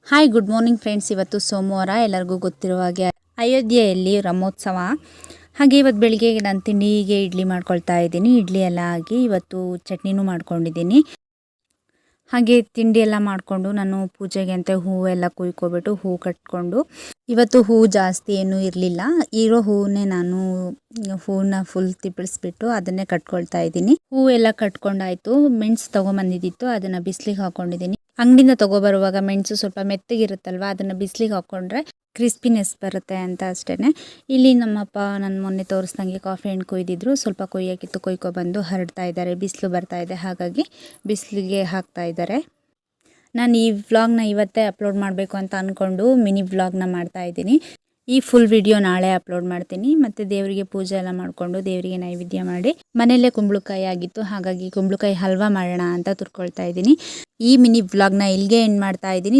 Hi good morning friends. ಇವತ್ತು ಸೋಮವಾರ, ಎಲ್ಲರಿಗೂ ಗೊತ್ತಿರುವ ಹಾಗೆ ಅಯೋಧ್ಯೆಯಲ್ಲಿ ರಥೋತ್ಸವ. ಹಾಗೆ ಇವತ್ತು ಬೆಳಿಗ್ಗೆ ನಾನು ತಿಂಡಿಗೆ ಇಡ್ಲಿ ಮಾಡ್ಕೊಳ್ತಾ ಇದ್ದೀನಿ. ಇಡ್ಲಿ ಎಲ್ಲ ಆಗಿ ಇವತ್ತು ಚಟ್ನಿನೂ ಮಾಡ್ಕೊಂಡಿದ್ದೀನಿ. ಹಾಗೆ ತಿಂಡಿ ಎಲ್ಲ ಮಾಡಿಕೊಂಡು ನಾನು ಪೂಜೆಗೆ ಅಂತ ಹೂವೆಲ್ಲ ಕುಯ್ಕೊಬಿಟ್ಟು ಹೂ ಕಟ್ಕೊಂಡು, ಇವತ್ತು ಹೂ ಜಾಸ್ತಿ ಏನೂ ಇರಲಿಲ್ಲ, ಇರೋ ಹೂವನ್ನೇ ನಾನು ಹೂವನ್ನ ಫುಲ್ ತಿಪ್ಪಳಿಸ್ಬಿಟ್ಟು ಅದನ್ನೇ ಕಟ್ಕೊಳ್ತಾ ಇದ್ದೀನಿ. ಹೂವೆಲ್ಲ ಕಟ್ಕೊಂಡಾಯ್ತು. ಮೆಣಸು ತೊಗೊಂಬಂದಿದ್ದಿತ್ತು, ಅದನ್ನು ಬಿಸಿಲಿಗೆ ಹಾಕೊಂಡಿದ್ದೀನಿ. ಅಂಗಡಿಯಿಂದ ತೊಗೊಬರುವಾಗ ಮೆಣಸು ಸ್ವಲ್ಪ ಮೆತ್ತಗಿರುತ್ತಲ್ವ, ಅದನ್ನು ಬಿಸಿಲಿಗೆ ಹಾಕ್ಕೊಂಡ್ರೆ ಕ್ರಿಸ್ಪಿನೆಸ್ ಬರುತ್ತೆ ಅಂತ ಅಷ್ಟೇ. ಇಲ್ಲಿ ನಮ್ಮಪ್ಪ ನಾನು ಮೊನ್ನೆ ತೋರಿಸ್ದಂಗೆ ಕಾಫಿ ಹಣ್ಣು ಕೊಯ್ದಿದ್ರು, ಸ್ವಲ್ಪ ಕೊಯ್ಯೋಕ್ಕಿತ್ತು, ಕೊಯ್ಕೊಬಂದು ಹರಡ್ತಾ ಇದ್ದಾರೆ. ಬಿಸಿಲು ಬರ್ತಾ ಇದೆ, ಹಾಗಾಗಿ ಬಿಸಿಲಿಗೆ ಹಾಕ್ತಾ ಇದ್ದಾರೆ. ನಾನು ಈ ವ್ಲಾಗ್ನ ಇವತ್ತೇ ಅಪ್ಲೋಡ್ ಮಾಡಬೇಕು ಅಂತ ಅಂದ್ಕೊಂಡು ಮಿನಿ ವ್ಲಾಗ್ನ ಮಾಡ್ತಾ ಇದ್ದೀನಿ. ಈ ಫುಲ್ ವಿಡಿಯೋ ನಾಳೆ ಅಪ್ಲೋಡ್ ಮಾಡ್ತೀನಿ. ಮತ್ತು ದೇವರಿಗೆ ಪೂಜೆ ಎಲ್ಲ ಮಾಡಿಕೊಂಡು ದೇವರಿಗೆ ನೈವೇದ್ಯ ಮಾಡಿ, ಮನೆಯಲ್ಲೇ ಕುಂಬಳಕಾಯಿ ಆಗಿತ್ತು, ಹಾಗಾಗಿ ಕುಂಬಳಕಾಯಿ ಹಲ್ವಾ ಮಾಡೋಣ ಅಂತ ತುರ್ಕೊಳ್ತಾ ಇದ್ದೀನಿ. ಈ ಮಿನಿ ವ್ಲಾಗ್ನ ಇಲ್ಲಿಗೆ ಎಂಡ್ ಮಾಡ್ತಾ ಇದ್ದೀನಿ.